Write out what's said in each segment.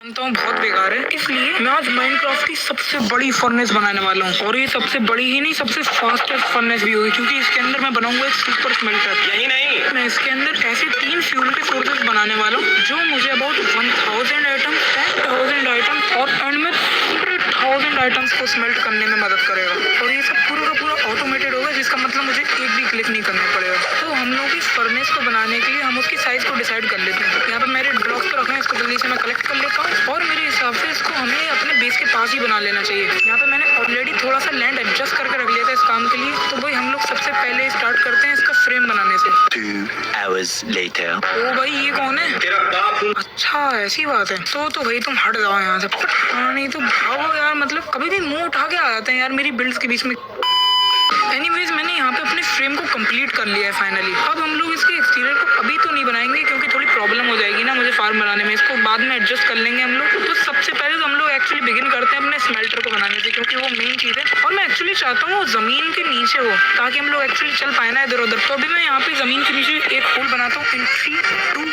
तो बहुत बेकार है, इसलिए मैं आज माइनक्राफ्ट की सबसे बड़ी फर्नेस बनाने वाला हूँ। और ये सबसे बड़ी ही नहीं, सबसे फास्टेस्ट फर्नेस भी होगी, क्योंकि इसके अंदर मैं बनाऊंगा एक सुपर स्मेल्टर। यही नहीं, मैं इसके अंदर ऐसे 3 फ्यूल के सोर्सेज बनाने वाला हूँ जो मुझे अबाउट 1000 आइटम, 10,000 आइटम और एंड में 100,000 आइटम्स को स्मेल्ट करने में मदद करेगा। और ये सब पूरा का पूरा ऑटोमेटेड होगा, जिसका मतलब मुझे एक भी क्लिक नहीं करना पड़ेगा। तो हम लोग इस फर्नेस को बनाने के लिए हम उसकी साइज को डिसाइड कर लेते हैं। यहाँ पर मेरे ब्लॉक्स तो रखे हैं, इसको जल्दी से मैं कलेक्ट कर लेता हूँ। और मेरे हिसाब से इसको हमें अपने बेस के पास ही बना लेना चाहिए। यहाँ पे मैंने ऑलरेडी थोड़ा सा लैंड एडजस्ट करके रख लिया था इस काम के लिए। तो भाई हम लोग सबसे पहले स्टार्ट करते हैं इसका फ्रेम बनाने से। 2 hours later. ओ भाई ये कौन है? तेरा बाप। अच्छा ऐसी बात है। तो भाई तुम हट जाओ यहाँ से। हाँ नहीं तो भागो यार, मतलब कभी भी मुंह उठा के आ जाते हैं यार मेरी बिल्ड्स के बीच में। एनीवेज मैंने यहाँ पे अपने फ्रेम को कंप्लीट कर लिया है फाइनली। अब हम लोग इसके एक्सटीरियर को अभी तो नहीं बनाएंगे, क्योंकि थोड़ी प्रॉब्लम हो जाएगी ना मुझे फार्म बनाने में। इसको बाद में एडजस्ट कर लेंगे हम लोग। तो सबसे पहले तो हम लोग एक्चुअली बिगिन करते हैं अपने स्मेल्टर को बनाने से, क्योंकि वो मेन चीज़ है। और मैं एक्चुअली चाहता हूँ वो ज़मीन के नीचे हो, ताकि हम लोग एक्चुअली चल पाए ना इधर उधर। तो अभी मैं यहाँ पे ज़मीन के नीचे एक होल बनाता हूँ इन 3, 2,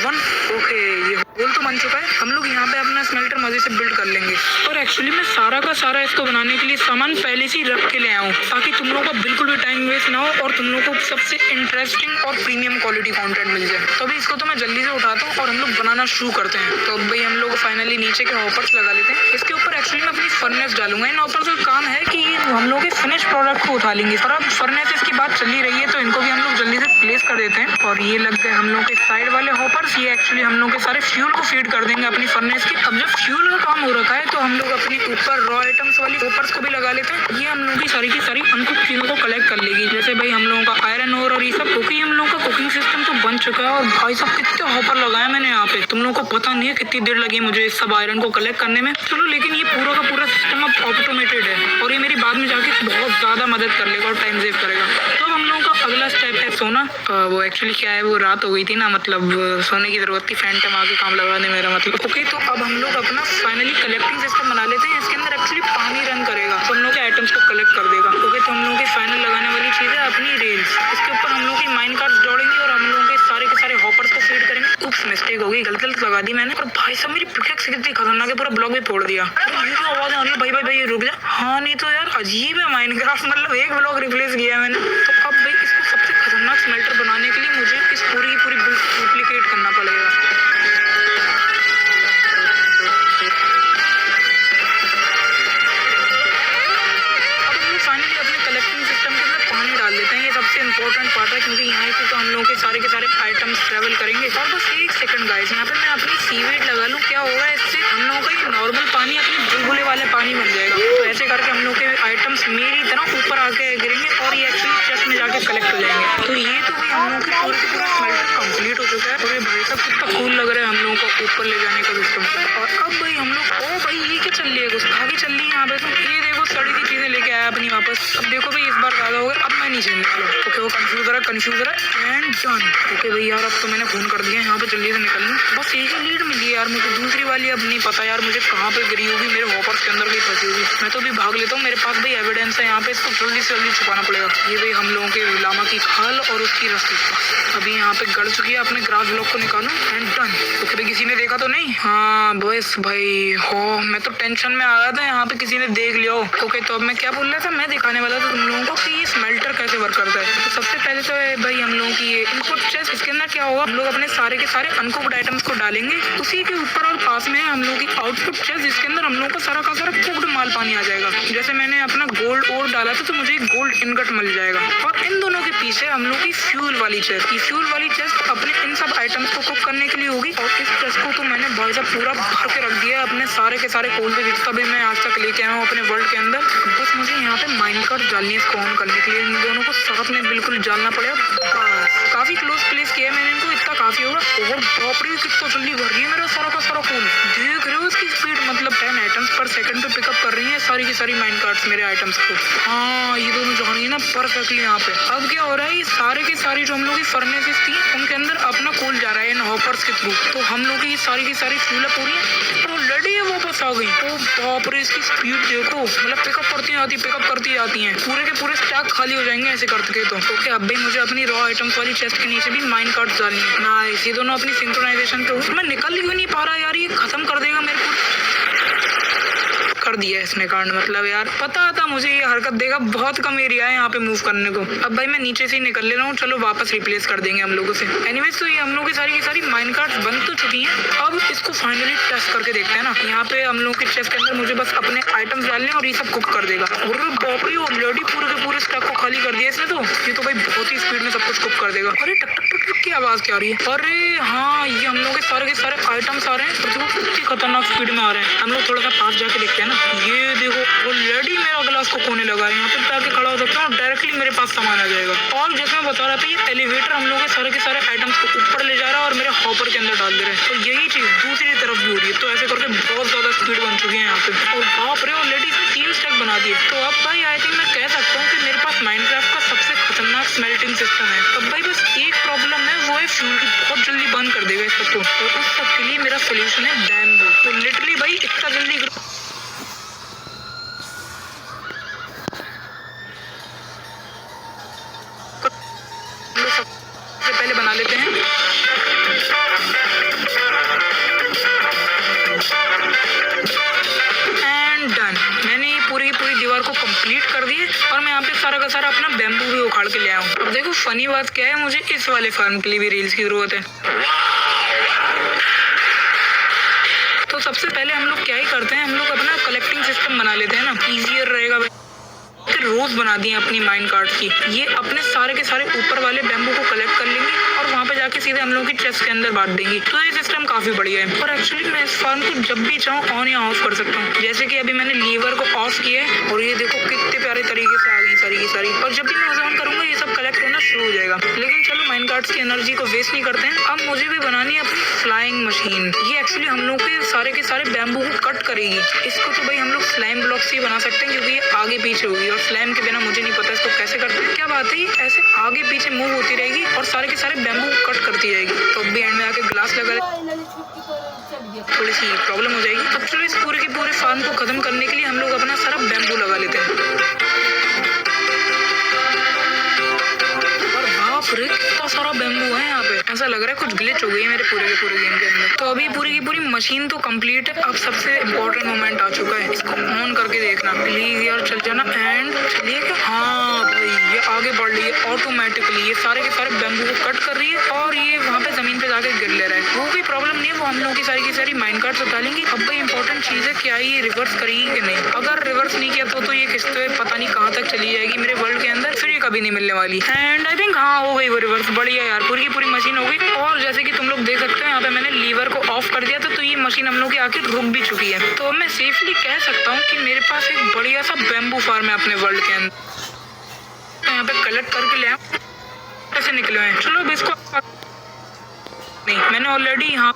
1। ओके ये होल तो बन चुका है। हम लोग यहाँ पे अपना स्मेल्टर मजे से बिल्ड कर लेंगे। और एक्चुअली मैं सारा का सारा इसको बनाने के लिए सामान पहले से ही रख के ले आया हूँ, ताकि तुम लोगों का बिल्कुल भी टाइम वेस्ट ना हो और तुम लोगों को सबसे इंटरेस्टिंग और प्रीमियम क्वालिटी कंटेंट मिल जाए। तो अभी इसको तो मैं जल्दी से उठाता हूँ और हम लोग बनाना शुरू करते हैं। तो भाई हम लोग फाइनली नीचे के हॉपर्स लगा लेते हैं। इसके ऊपर एक्चुअली मैं अपनी फर्नेस डालूंगा। इन हॉपर्स का काम है कि हम लोग के फिनिश प्रोडक्ट को उठा लेंगे। और अब फर्नेस इसकी बात चली रही है, तो इनको भी हम लोग जल्दी से प्लेस कर देते हैं। और ये लग गए हम लोग के साइड वाले हॉपर्स। ये एक्चुअली हम लोग के सारे फ्यूल को फीड कर देंगे अपनी फर्नेस की। अब जब फ्यूल का काम हो रखा है, तो हम लोग अपनी ऊपर रॉ आइटम्स वाली हॉपर्स को भी लगा लेते हैं। ये हम लोग की सारी अनकुक चीज़ों को कलेक्ट कर लेगी, जैसे भाई हम लोगों का आयरन और ये सब। क्योंकि हम लोगों का कुकिंग सिस्टम तो बन चुका है। और भाई साहब कितने हॉपर लगाए मैंने यहाँ पे, तुम लोगों को पता नहीं है कितनी देर लगी मुझे इस सब आयरन को कलेक्ट करने में। चलो लेकिन ये पूरा का पूरा सिस्टम अब ऑटोमेटेड है, और ये मेरी बाद में जाके बहुत ज़्यादा मदद कर लेगा और टाइम सेव करेगा। तो हम लोगों का अगला स्टेप है सोना। वो एक्चुअली क्या है, वो रात हो गई थी ना, मतलब सोने की ज़रूरत थी फैंटम आके काम लगाने मेरा मतलब। ओके तो अब हम लोग अपना फाइनली कलेक्टिंग सिस्टम बना लेते हैं। इसके अंदर एक्चुअली पानी रन करेगा, तो हम लोग के आइटम्स को कलेक्ट कर देगा। ओके तो हम लोग की फाइनल लगाने वाली चीज़ है अपनी रेल्स। इसके ऊपर हम लोग की माइन कार्ड्स जोड़ेंगे और हम लोगों के सारे हॉपर्स को फीड करेंगे। उप्स मिस्टेक हो गई, गलत लगा दी मैंने। और भाई साहब मेरी पिकैक्स कितनी खतरनाक है, पूरा ब्लॉक भी फोड़ दिया। ये तो आवाज़ आ रही है, भाई रुक जा। हाँ नहीं तो यार अजीब है माइनक्राफ्ट, मतलब एक ब्लॉक रिप्लेस किया मैंने। तो अब भाई इसको सबसे खतरनाक स्मेल्टर बनाने के लिए मुझे इस पूरी बिल्ड डुप्लीकेट करना पड़ेगा। सबसे इंपॉर्टेंट पार्ट है, क्योंकि यहाँ से तो हम लोगों के सारे आइटम्स ट्रैवल करेंगे। और बस एक सेकंड गाइस, यहाँ पे मैं अपनी सीवेट लगा लूँ, क्या होगा इससे हम लोगों का ये नॉर्मल पानी अपने बुलबुले वाले पानी बन जाएगा। तो ऐसे करके हम लोग के आइटम्स मेरी तरह ऊपर आके गिरेंगे और ये एक्चुअली चेस्ट में जाके कलेक्ट हो जाएंगे। तो ये तो भाई हम लोगों के पूरा स्मेल्टर कंप्लीट हो चुका है। और ये भाई साहब कितना कूल लग रहा है हम लोगों को ऊपर ले जाने का सिस्टम। और अब भाई हम लोग ओ भाई ये क्या चल रही है, गुस्ताखी चल रही है यहाँ पे। तो ये देखो सड़ी की चीज़ें लेके आया अपनी वापस। अब देखो भाई इस बार ज़्यादा हो गया, अब मैं नीचे निकालूँ। ओके वो कन्फ्यूज रहा एंड डन। ओके भाई यार अब तो मैंने खून कर दिया, यहाँ पे जल्दी से निकल लूँ। बस एक ही लीड मिली है यार मुझे, दूसरी वाली अब नहीं पता यार मुझे कहाँ पे गिरी होगी, मेरे हॉपर्स के अंदर कहीं फंसी होगी। मैं तो भी भाग लेता हूँ, मेरे पास भाई एविडेंस है यहाँ पे, इसको जल्दी से जल्दी छुपाना पड़ेगा। ये भाई हम लोगों के लामा की खाल और उसकी रस्सी अभी यहाँ पे गड़ चुकी है। अपने ग्रास ब्लॉक को निकालूं एंड डन। ओके भाई किसी ने देखा तो नहीं? हाँ बस भाई हो, मैं तो टेंशन में आ रहा था यहाँ पे किसी ने देख लिया हो। ओके तो अब मैं क्या बोल रहा था, मैं दिखाने वाला था तुम लोगों को कि ये स्मेल्टर कैसे वर्क करता है। तो सबसे पहले तो भाई हम लोगों की ये इनपुट चेस्ट, इसके अंदर क्या होगा, हम लोग अपने सारे के सारे अनकुक्ड आइटम्स को डालेंगे। उसी के ऊपर और पास में है हम लोग की आउटपुट चेस्ट, जिसके अंदर हम लोग का सारा कुक्ड माल पानी आ जाएगा। जैसे मैंने अपना गोल्ड और डाला था, तो मुझे एक गोल्ड इनगट मिल जाएगा। और इन दोनों के पीछे हम लोग की फ्यूल वाली चेस्ट, की फ्यूल वाली चेस्ट अपने इन सब आइटम्स को कुक करने के लिए होगी। और इस चेस्ट को तो मैंने भाई साहब पूरा भर के रख दिया है अपने सारे के सारे कोल से, जितना भी मैं आज तक लेके आया हूँ अपने वर्ल्ड के अंदर। बस मुझे यहाँ पे माइनकार्ट डालनी है इसको ऑन करने के लिए। इन दोनों को साथ में बिल्कुल डालना पड़ेगा। काफी क्लोज प्लेस किया है मैंने इनको, इतना काफी होगा। और बाप रे कितना जल्दी भर रही है मेरा सारा का सारा कोल, देख रहे हो इसकी स्पीड, मतलब 10 आइटम्स पर सेकंड पे पिकअप कर रही है सारी की सारी माइनकार्ट्स मेरे आइटम्स को। हाँ ये दोनों जा रही है ना परफेक्टली यहाँ पे। अब क्या हो रहा है, ये सारे के सारी जो हम लोग की फर्नेसेस थी उनके अंदर अपना कोल जा रहा है इन हॉपर्स के थ्रू। तो हम लोग की सारी फ्यूल पूरी है ऑलरेडी है, वापस आ गई। तो बाप रे इसकी स्पीड देखो, मतलब पिकअप करती जाती हैं, पूरे के पूरे स्टैक खाली हो जाएंगे ऐसे करके। तो ओके अब भी मुझे अपनी रॉ आइटम्स वाली चेस्ट के नीचे भी माइन कार्ड्स डालनी है। नाइस, ये दोनों अपनी सिंक्रोनाइजेशन पे मैं निकल क्यों नहीं पा रहा यार, ये खत्म कर कर दिया है इसने कांड। मतलब यार पता था मुझे ये हरकत देगा, बहुत कम एरिया है यहाँ पे मूव करने को। अब भाई मैं नीचे से ही निकल ले रहा हूँ, चलो वापस रिप्लेस कर देंगे हम लोगों से। एनीवेज तो ये हम लोगों की सारी माइनकार्ट्स बन तो चुकी हैं, अब इसको फाइनली टेस्ट करके देखते हैं ना। यहाँ पे हम लोग के चेस्ट के अंदर मुझे बस अपने आइटम्स डालने और ये सब कुक कर देगा। और बाप रे, ऑलरेडी पूरे के पूरे स्टैक को खाली कर दिया इसने तो। ये तो भाई बहुत ही स्पीड में सब कुछ कुक कर देगा। अरे टक टक टक टक की आवाज क्या आ रही है? अरे हाँ, ये हम लोग के सारे आइटम्स आ रहे हैं, तो कितनी खतरनाक स्पीड में आ रहे हैं। हम लोग थोड़ा सा पास जाके देखते हैं ना। ये देखो ऑलरेडी मेरा ग्लास को कोने लगा है। यहाँ पे जाके खड़ा हो सकता हूँ, डायरेक्टली मेरे पास सामान आ जाएगा। और जैसे मैं बता रहा था, ये एलिवेटर हम लोग के सारे आइटम्स को ऊपर ले जा रहा है और मेरे हॉपर के अंदर डाल दे रहे हैं। तो यही चीज दूसरी तरफ भी हो रही है। तो ऐसे करके बहुत ज्यादा स्पीड बन चुकी है यहाँ पे। और बाप रे, ऑलरेडी इसने 3 स्टैक बना दिए। तो अब भाई आई थिंक मैं कह सकता हूँ कि मेरे पास माइनक्राफ्ट का सबसे खतरनाक स्मेल्टिंग सिस्टम है। अब भाई बस एक प्रॉब्लम है, वो है फ्यूल की। बहुत जल्दी बंद कर देगा इस सबको। और उस सब के लिए मेरा सोल्यूशन है बैम्बू। तो लिटरली भाई इतना जल्दी सबसे पहले बना लेते हैं। एंड डन, मैंने ये पूरी दीवार को कंप्लीट कर दी है। और मैं यहाँ पे सारा का सारा अपना बैम्बू भी उखाड़ के ले आया हूँ। अब देखो फनी बात क्या है, मुझे इस वाले फार्म के लिए भी रील्स की जरूरत है। तो सबसे पहले हम लोग क्या ही करते हैं, हम लोग अपना कलेक्टिंग सिस्टम बना लेते हैं ना, इजियर रहेगा। रोज बना दी है अपनी माइनकार्ट की। ये अपने सारे के सारे ऊपर वाले बैम्बू को कलेक्ट कर लेंगे और वहाँ पे जाके सीधे हम लोगों की चेस्ट के अंदर बांट देंगी। तो ये सिस्टम काफी बढ़िया है। और एक्चुअली मैं इस फार्म को जब भी चाहूँ ऑन या ऑफ कर सकता हूँ। जैसे कि अभी मैंने लीवर को ऑफ किया है और ये देखो कितने प्यारे तरीके से आ गई सारी की सारी। और जब भी मैं ऑन करूंगा ये सब कलेक्ट होना शुरू हो जाएगा। लेकिन चलो माइनकार्ट्स की एनर्जी को वेस्ट नहीं करते हैं। अब मुझे भी बनानी है अपनी फ्लाइंग मशीन। ये एक्चुअली हम लोग के सारे बैम्बू को कट करेगी। इसको तो भाई हम लोग स्लाइम ब्लॉक से ही बना सकते हैं, क्योंकि ये आगे पीछे होगी और स्लाइम के बिना मुझे नहीं पता इसको कैसे करते हैं। क्या बात है, ये ऐसे आगे पीछे मूव होती रहेगी और सारे के सारे बैम्बू को कट करती जाएगी। तो अब भी एंड में आके ग्लास लगा थोड़ी सी प्रॉब्लम हो जाएगी। अब चलो इस पूरे के पूरे फार्म को खत्म करने के लिए हम लोग अपना सारा बैम्बू लगा लेते हैं। अरे कितना सारा बैम्बू है यहाँ पे। ऐसा लग रहा है कुछ ग्लिच हो गई है मेरे पूरे के पूरे गेम के अंदर। तो अभी पूरी की पूरी मशीन तो कंप्लीट है। अब सबसे इम्पोर्टेंट मोमेंट आ चुका है, इसको ऑन करके देखना प्लीज यार। चल जाना एंड चलिए क्या। हाँ भाई, ये आगे बढ़ रही है ऑटोमेटिकली। ये सारे के सारे बैम्बू को कट कर रही है और ये वहाँ पे जमीन पे जाके गिर ले रहा है। वो कोई प्रॉब्लम नहीं है, वो हम लोगों की सारी माइनकार्ट्स उठा लेंगे। अब भाई इंपॉर्टेंट चीज है, क्या ये रिवर्स करेगी कि नहीं। अगर रिवर्स नहीं किया तो ये किस्तें पता नहीं कहाँ तक चली जाएगी मेरे वर्ल्ड के अंदर, फिर ये कभी नहीं मिलने वाली। एंड आई थिंक हाँ हो गई वो रिवर्स। बढ़िया यार, पूरी की पूरी मशीन हो गई। और जैसे कि तुम लोग देख सकते हो यहाँ पे मैंने लीवर को ऑफ कर दिया था, तो ये मशीन हम लोग की आके रुक भी चुकी है। तो मैं सेफली कह सकता हूँ कि मेरे पास एक बढ़िया सा बैम्बू फार्म है अपने वर्ल्ड के अंदर। यहाँ पे कलेक्ट करके ले कैसे निकले हैं। चलो अब इसको नहीं, मैंने ऑलरेडी यहाँ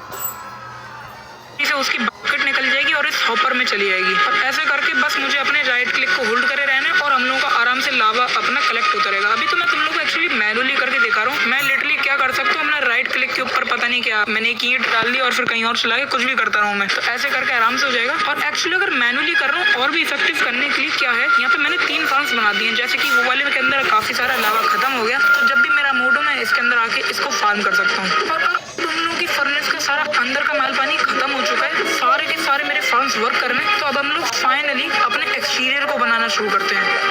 से उसकी बकेट निकल जाएगी और इस हॉपर में चली जाएगी। और ऐसे करके बस मुझे अपने राइट क्लिक को होल्ड करे रहना है और हम लोगों का आराम से लावा अपना कलेक्ट होता रहेगा। अभी तो मैं तुम लोग को एक्चुअली मैनुअली करके दिखा रहा हूँ। मैं लिटरली क्या कर सकता हूँ, अपना राइट क्लिक के ऊपर पता नहीं क्या मैंने एक ईंट डाल दी और फिर कहीं और चला के कुछ भी करता रहूँ मैं। तो ऐसे करके आराम से हो जाएगा। और एक्चुअली अगर मैनुअली कर रहा हूँ और भी इफेक्टिव करने के लिए क्या है, यहाँ पे मैंने 3 फार्म्स बना दिए हैं। जैसे कि वो वाले के अंदर काफी सारा लावा खत्म हो गया, तो जब भी मेरा मूड हो मैं इसके अंदर आके इसको फार्म कर सकता हूँ। और तुम लोगों की फर्नेस का सारा अंदर का माल पानी खत्म हो चुका है, सारे के सारे मेरे फार्म्स वर्क कर रहे हैं। तो अब हम लोग फाइनली अपने एक्सटीरियर को बनाना शुरू करते हैं।